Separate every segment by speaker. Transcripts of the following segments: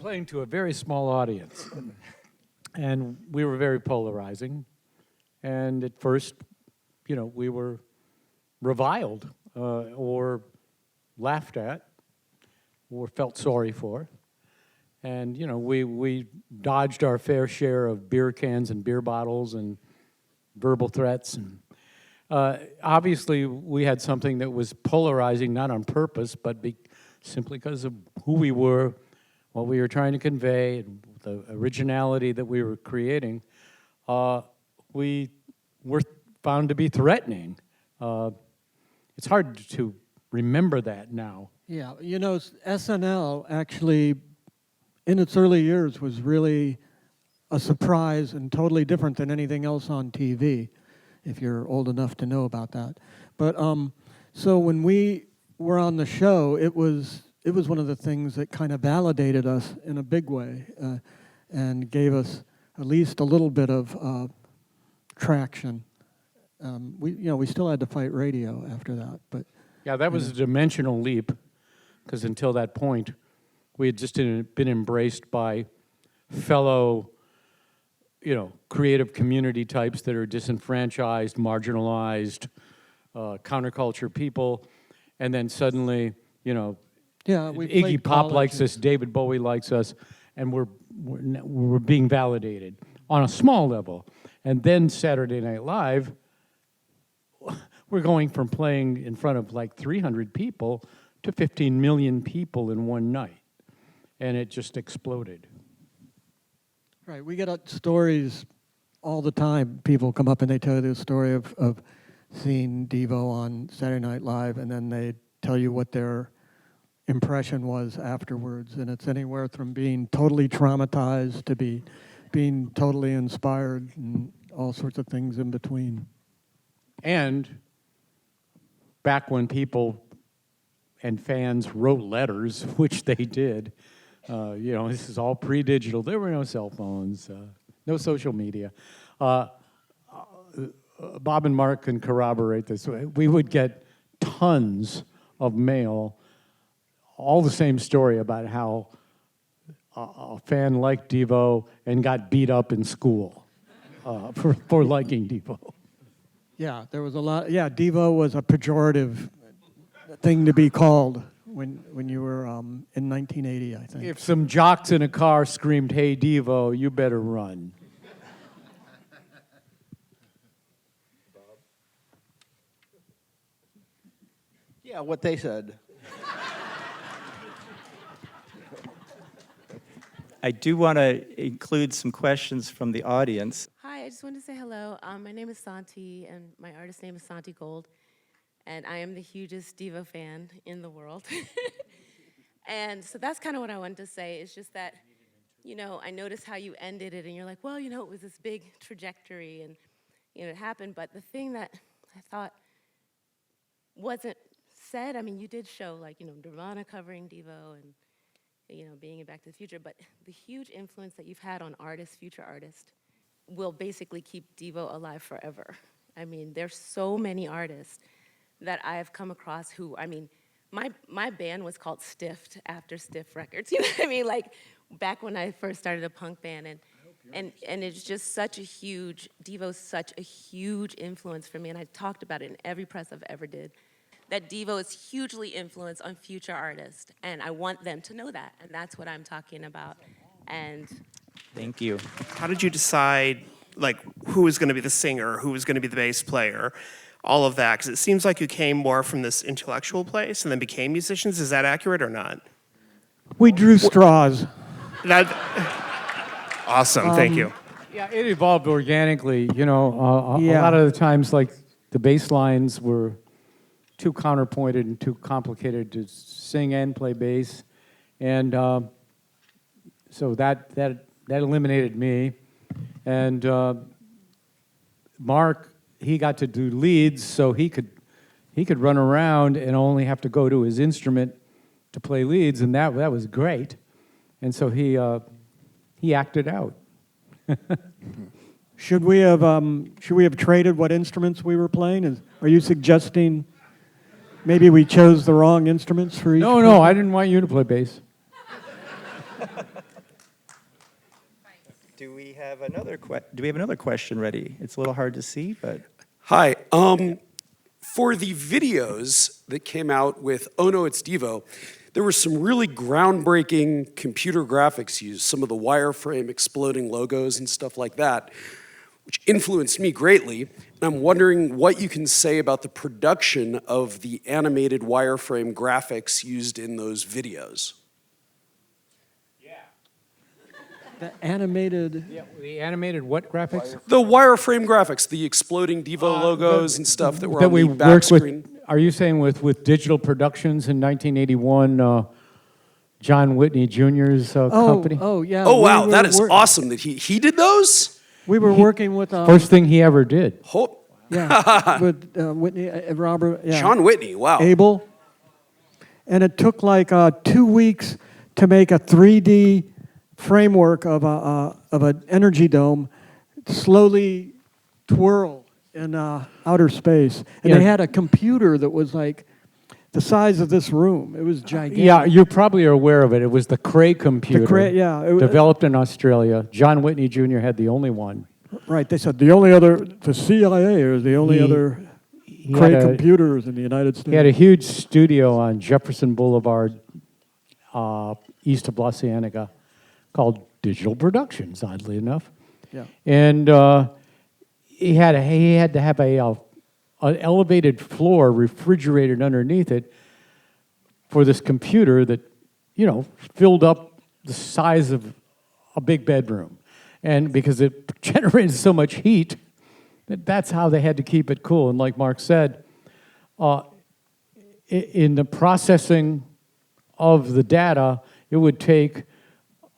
Speaker 1: playing to a very small audience, and we were very polarizing. And at first, we were reviled or laughed at or felt sorry for. And, we dodged our fair share of beer cans and beer bottles and verbal threats. And obviously, we had something that was polarizing, not on purpose, but simply because of who we were, what we were trying to convey, and the originality that we were creating. We were found to be threatening. It's hard to remember that now.
Speaker 2: Yeah, SNL actually, in its early years, was really a surprise and totally different than anything else on TV, if you're old enough to know about that. But so when we were on the show, it was one of the things that kind of validated us in a big way and gave us at least a little bit of traction. We still had to fight radio after that, but
Speaker 1: yeah, that was a dimensional leap, because until that point, we had just been embraced by fellow, creative community types that are disenfranchised, marginalized, counterculture people, and then suddenly, Iggy Pop likes us, David Bowie likes us, and we're being validated on a small level. And then Saturday Night Live, we're going from playing in front of like 300 people to 15 million people in one night. And it just exploded.
Speaker 2: Right, we get stories all the time. People come up and they tell you the story of seeing Devo on Saturday Night Live, and then they tell you what their impression was afterwards. And it's anywhere from being totally traumatized to being totally inspired and all sorts of things in between.
Speaker 1: And back when people and fans wrote letters, which they did, this is all pre-digital. There were no cell phones, no social media. Bob and Mark can corroborate this. We would get tons of mail, all the same story about how a fan liked Devo and got beat up in school for liking Devo.
Speaker 2: Yeah, there was a lot. Yeah, Devo was a pejorative thing to be called when you were in 1980, I think.
Speaker 1: If some jocks in a car screamed, "Hey, Devo," you better run.
Speaker 3: Yeah, what they said.
Speaker 4: I do want to include some questions from the audience.
Speaker 5: Hi, I just wanted to say hello. My name is Santi, and my artist name is Santi Gold. And I am the hugest Devo fan in the world. And so that's kind of what I wanted to say. It's just that, I noticed how you ended it, and you're like, well, it was this big trajectory, and, it happened. But the thing that I thought wasn't said, you did show, Nirvana covering Devo and, being in Back to the Future. But the huge influence that you've had on artists, future artists, will basically keep Devo alive forever. There's so many artists that I have come across who, my band was called Stiffed after Stiff Records. You know what I mean? Like back when I first started a punk band, and it's just Devo's such a huge influence for me, and I talked about it in every press I've ever did, that Devo is hugely influenced on future artists, and I want them to know that, and that's what I'm talking about. And
Speaker 4: thank you.
Speaker 6: How did you decide, who was going to be the singer, who was going to be the bass player? All of that, because it seems like you came more from this intellectual place and then became musicians. Is that accurate or not?
Speaker 2: We drew straws.
Speaker 6: Awesome, thank you.
Speaker 1: Yeah, it evolved organically. A lot of the times, the bass lines were too counterpointed and too complicated to sing and play bass, and so that eliminated me. And Mark, he got to do leads, so he could run around and only have to go to his instrument to play leads, and that was great. And so he acted out.
Speaker 2: Should we have traded what instruments we were playing? Are you suggesting maybe we chose the wrong instruments for each?
Speaker 1: No, I didn't want you to play bass.
Speaker 4: Do we have another question ready? It's a little hard to see, but
Speaker 7: Hi. For the videos that came out with Oh No, It's Devo, there were some really groundbreaking computer graphics used, some of the wireframe exploding logos and stuff like that, which influenced me greatly. And I'm wondering what you can say about the production of the animated wireframe graphics used in those videos.
Speaker 2: The animated.
Speaker 1: Yeah, the animated what graphics?
Speaker 7: The wireframe graphics, the exploding Devo logos and stuff that were
Speaker 1: That
Speaker 7: on
Speaker 1: we
Speaker 7: the back
Speaker 1: worked
Speaker 7: screen.
Speaker 1: with. Are you saying with Digital Productions in 1981, John Whitney Jr.'s company?
Speaker 2: Oh, yeah.
Speaker 7: Oh,
Speaker 2: we
Speaker 7: wow,
Speaker 2: were
Speaker 7: that is
Speaker 2: wor-
Speaker 7: awesome that he did those?
Speaker 2: We were working with
Speaker 1: First thing he ever did.
Speaker 2: yeah, with Whitney, Robert, yeah.
Speaker 7: John Whitney, wow.
Speaker 2: Abel. And it took like 2 weeks to make a 3D framework of an energy dome slowly twirl in outer space. And
Speaker 1: Yeah.
Speaker 2: they had a computer that was like the size of this room. It was gigantic.
Speaker 1: Yeah, you probably are aware of it. It was the Cray computer.
Speaker 2: yeah, it was-
Speaker 1: developed in Australia. John Whitney Jr. had the only one.
Speaker 2: Right. They said the CIA is the only other
Speaker 1: He
Speaker 2: Cray
Speaker 1: had a-
Speaker 2: computers in the United States.
Speaker 1: He had a huge studio on Jefferson Boulevard, east of La Cienega, called Digital Productions, oddly enough.
Speaker 2: Yeah.
Speaker 1: And he had to have an elevated floor refrigerated underneath it for this computer that, filled up the size of a big bedroom. And because it generated so much heat, that's how they had to keep it cool. And like Mark said, in the processing of the data, it would take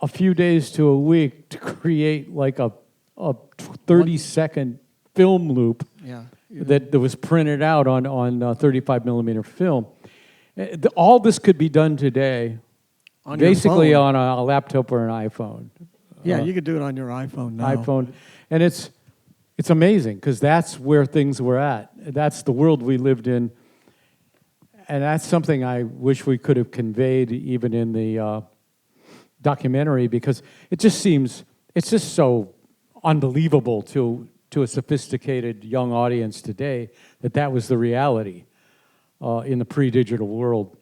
Speaker 1: a few days to a week to create like a 30-second film loop
Speaker 2: Yeah.
Speaker 1: that was printed out on 35 millimeter film. All this could be done today,
Speaker 2: On your
Speaker 1: basically
Speaker 2: phone.
Speaker 1: on a laptop or an iPhone.
Speaker 2: Yeah, you could do it on your iPhone now.
Speaker 1: iPhone, and it's amazing because that's where things were at. That's the world we lived in, and that's something I wish we could have conveyed even in the documentary, because it's just so unbelievable to a sophisticated young audience today that was the reality in the pre-digital world.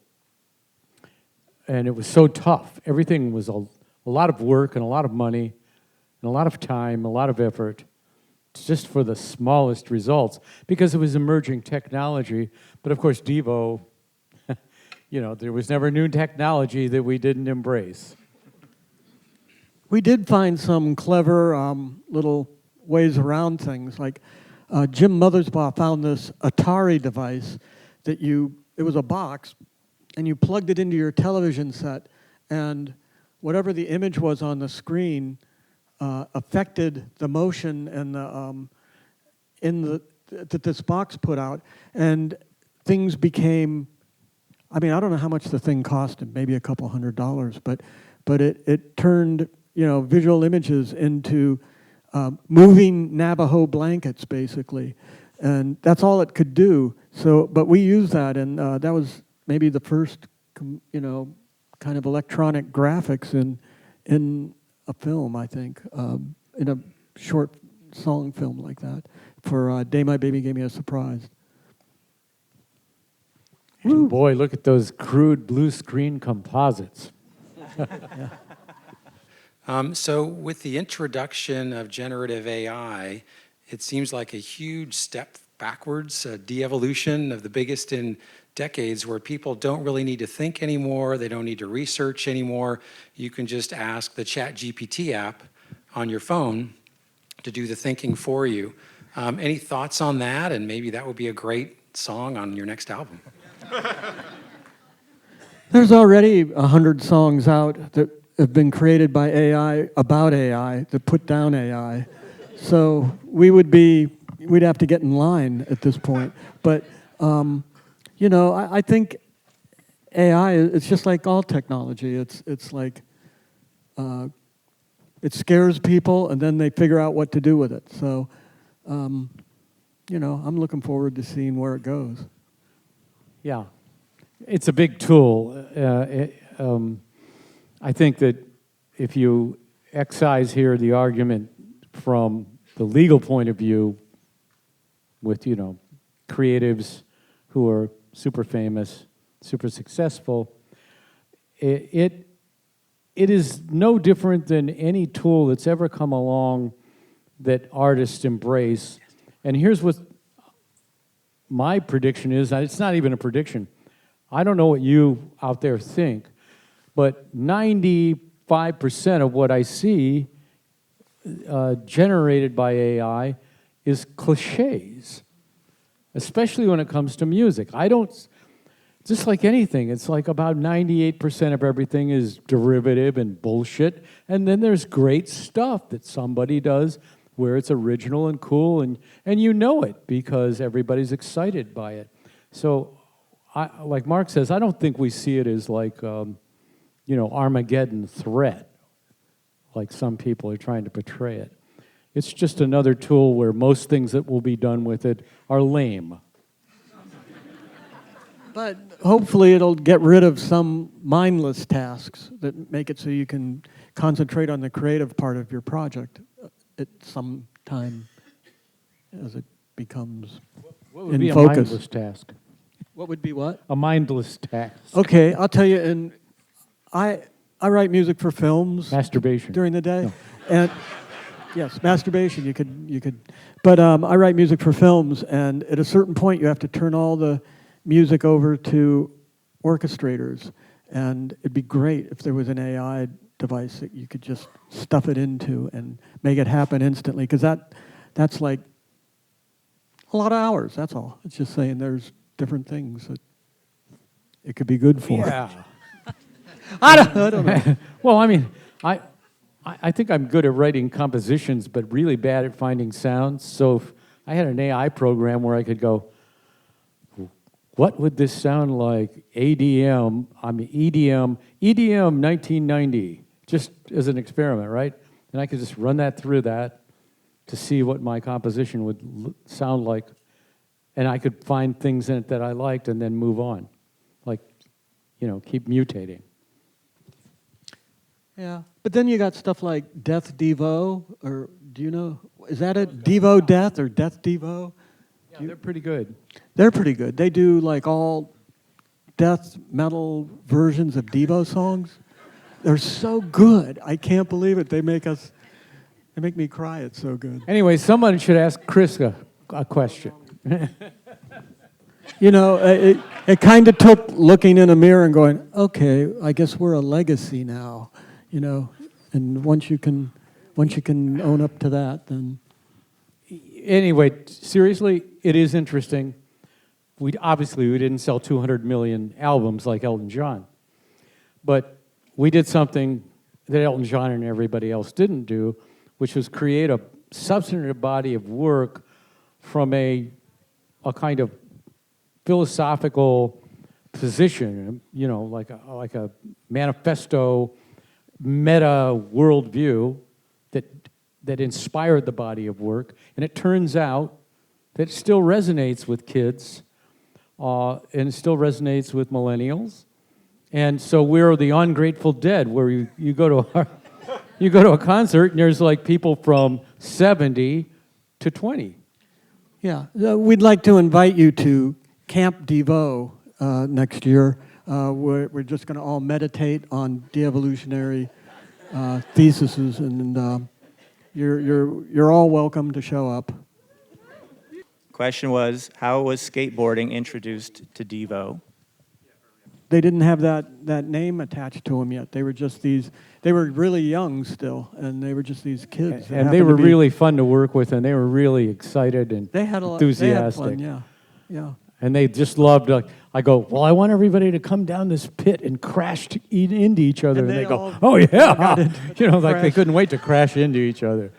Speaker 1: And it was so tough. Everything was a lot of work and a lot of money and a lot of time, a lot of effort, just for the smallest results, because it was emerging technology. But of course, Devo, there was never new technology that we didn't embrace.
Speaker 2: We did find some clever little ways around things. Like Jim Mothersbaugh found this Atari device that it was a box, and you plugged it into your television set, and whatever the image was on the screen affected the motion and that this box put out, and things became. I mean, I don't know how much the thing cost him, maybe a couple $100, but it turned visual images into moving Navajo blankets, basically, and that's all it could do. So, but we used that, and that was maybe the first, kind of electronic graphics in a film, I think, in a short song film like that, for Day My Baby Gave Me a Surprise.
Speaker 1: And boy, look at those crude blue screen composites.
Speaker 8: So with the introduction of generative AI, it seems like a huge step backwards, a de-evolution of the biggest in decades, where people don't really need to think anymore, they don't need to research anymore. You can just ask the ChatGPT app on your phone to do the thinking for you. Any thoughts on that? And maybe that would be a great song on your next album.
Speaker 2: There's already 100 songs out that have been created by AI, about AI, that put down AI. So we'd have to get in line at this point. But, I think AI, it's just like all technology. It's like, it scares people, and then they figure out what to do with it. So, I'm looking forward to seeing where it goes.
Speaker 1: Yeah, it's a big tool. I think that if you excise here the argument from the legal point of view with, creatives who are super famous, super successful. It is no different than any tool that's ever come along that artists embrace. And here's what my prediction is. It's not even a prediction. I don't know what you out there think, but 95% of what I see generated by AI is cliches, especially when it comes to music. Just like anything, it's like about 98% of everything is derivative and bullshit, and then there's great stuff that somebody does where it's original and cool, and you know it because everybody's excited by it. So, like Mark says, I don't think we see it as like, Armageddon threat, like some people are trying to portray it. It's just another tool where most things that will be done with it are lame.
Speaker 2: But hopefully it'll get rid of some mindless tasks that make it so you can concentrate on the creative part of your project at some time as it becomes
Speaker 1: What would
Speaker 2: in
Speaker 1: be
Speaker 2: focus.
Speaker 1: a mindless task?
Speaker 2: What would be what?
Speaker 1: A mindless task.
Speaker 2: Okay, I'll tell you, and I write music for films
Speaker 1: Masturbation.
Speaker 2: during the day.
Speaker 1: No.
Speaker 2: And yes, masturbation, you could. But I write music for films, and at a certain point you have to turn all the music over to orchestrators. And it'd be great if there was an AI device that you could just stuff it into and make it happen instantly, because that's like a lot of hours, that's all. It's just saying there's different things that it could be good for.
Speaker 1: Yeah.
Speaker 2: I don't know.
Speaker 1: Well, I mean, I think I'm good at writing compositions, but really bad at finding sounds. So if I had an AI program where I could go, what would this sound like? EDM 1990, just as an experiment, right? And I could just run that through that to see what my composition would sound like. And I could find things in it that I liked and then move on. Like, keep mutating.
Speaker 2: Yeah, but then you got stuff like Death Devo, or do you know, is that it? Devo Death or Death Devo?
Speaker 1: Yeah, they're pretty good.
Speaker 2: They're pretty good. They do like all death metal versions of Devo songs. They're so good. I can't believe it. They make me cry. It's so good.
Speaker 1: Anyway, someone should ask Chris a question.
Speaker 2: It kind of took looking in a mirror and going, okay, I guess we're a legacy now, and once you can own up to that, then.
Speaker 1: Anyway, seriously, it is interesting. We didn't sell 200 million albums like Elton John, but we did something that Elton John and everybody else didn't do, which was create a substantive body of work from a kind of philosophical position, like a manifesto, meta worldview that inspired the body of work. And it turns out that it still resonates with kids, and it still resonates with millennials. And so we're the ungrateful dead, where you go to a concert and there's like people from 70 to 20.
Speaker 2: Yeah, we'd like to invite you to Camp Devo next year. We're just going to all meditate on de-evolutionary theses, and you're all welcome to show up.
Speaker 4: Question was, how was skateboarding introduced to Devo?
Speaker 2: They didn't have that name attached to them yet. They were just they were really young still, and they were just these kids.
Speaker 1: And they were really fun to work with, and they were really excited and
Speaker 2: They had a lot.
Speaker 1: enthusiastic.
Speaker 2: They had fun, yeah.
Speaker 1: And they just loved, I go, well, I want everybody to come down this pit and crash into each other.
Speaker 2: And
Speaker 1: And
Speaker 2: they
Speaker 1: they go,
Speaker 2: all
Speaker 1: oh, yeah.
Speaker 2: got it.
Speaker 1: Like they
Speaker 2: Crashed.
Speaker 1: couldn't wait to crash into each other.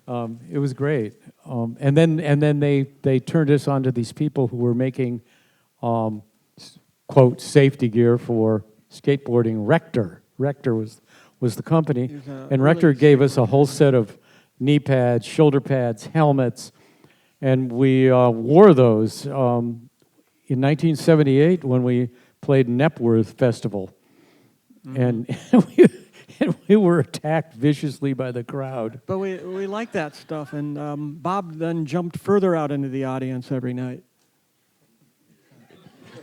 Speaker 1: It was great. And then they turned us on to these people who were making, quote, safety gear for skateboarding. Rector was the company.
Speaker 2: He was a
Speaker 1: And
Speaker 2: really
Speaker 1: Rector gave us a whole set of knee pads, shoulder pads, helmets, and we wore those in 1978 when we played Nepworth Festival. Mm-hmm. And and we were attacked viciously by the crowd.
Speaker 2: But we like that stuff, and Bob then jumped further out into the audience every night.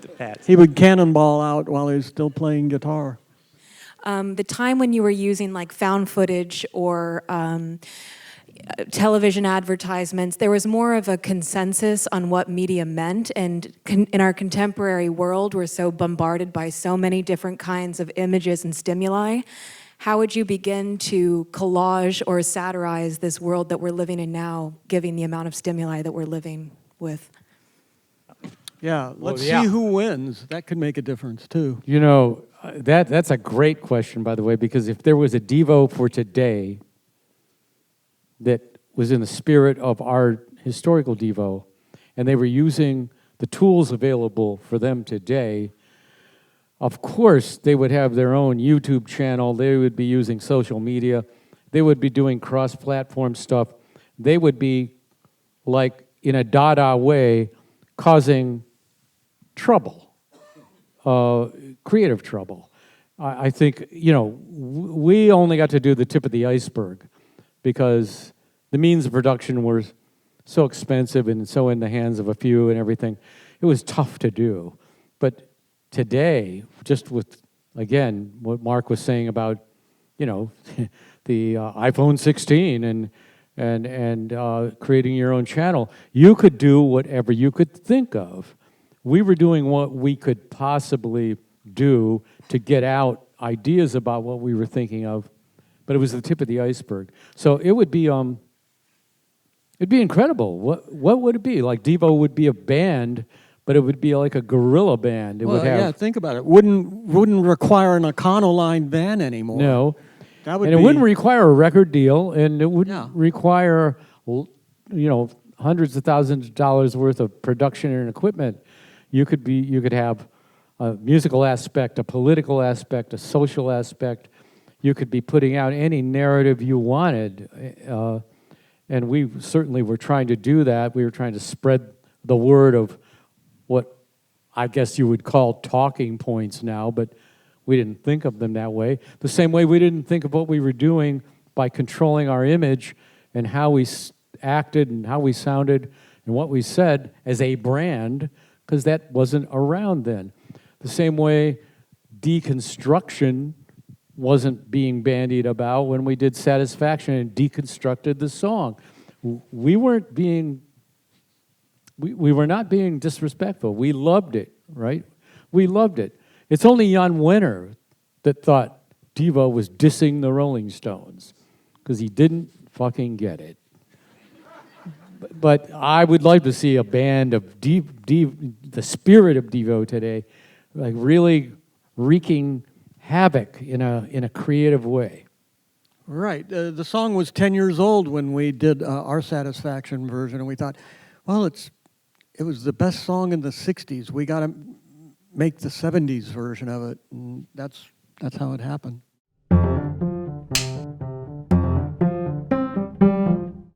Speaker 4: The Pats.
Speaker 2: He would cannonball out while he was still playing guitar.
Speaker 9: The time when you were using like found footage or television advertisements, there was more of a consensus on what media meant, and in our contemporary world, we're so bombarded by so many different kinds of images and stimuli. How would you begin to collage or satirize this world that we're living in now, given the amount of stimuli that we're living with?
Speaker 2: Yeah, let's
Speaker 1: yeah.
Speaker 2: see who wins. That could make a difference, too.
Speaker 1: You know, that's a great question, by the way, because if there was a Devo for today that was in the spirit of our historical Devo, and they were using the tools available for them today, of course they would have their own YouTube channel, they would be using social media, they would be doing cross-platform stuff, they would be, like, in a Dada way, causing trouble, creative trouble. I think, you know, we only got to do the tip of the iceberg because the means of production were so expensive and so in the hands of a few and everything. It was tough to do. But today, just with, again, what Mark was saying about, you know, the iPhone 16 and creating your own channel, you could do whatever you could think of. We were doing what we could possibly do to get out ideas about what we were thinking of, but it was the tip of the iceberg. So it would be it'd be incredible. What would it be? Like Devo would be a band, but it would be like a guerrilla band. It
Speaker 2: Well,
Speaker 1: would have
Speaker 2: yeah, think about it. Wouldn't require an Econoline van anymore.
Speaker 1: no,
Speaker 2: That would
Speaker 1: and
Speaker 2: be,
Speaker 1: it wouldn't require a record deal, and it wouldn't
Speaker 2: Yeah.
Speaker 1: require, you know, hundreds of thousands of dollars worth of production and equipment. You could have a musical aspect, a political aspect, a social aspect. You could be putting out any narrative you wanted, and we certainly were trying to do that. We were trying to spread the word of what I guess you would call talking points now, but we didn't think of them that way. The same way we didn't think of what we were doing by controlling our image and how we acted and how we sounded and what we said as a brand, because that wasn't around then. The same way deconstruction wasn't being bandied about when we did Satisfaction and deconstructed the song. We were not being disrespectful. We loved it, right? We loved it. It's only Jan Wenner that thought Devo was dissing the Rolling Stones because he didn't fucking get it. But I would like to see a band of the spirit of Devo today, like really wreaking havoc in a creative way.
Speaker 2: Right. The song was 10 years old when we did our Satisfaction version, and we thought, well, it was the best song in the 60s. We got to make the 70s version of it, and that's how it happened.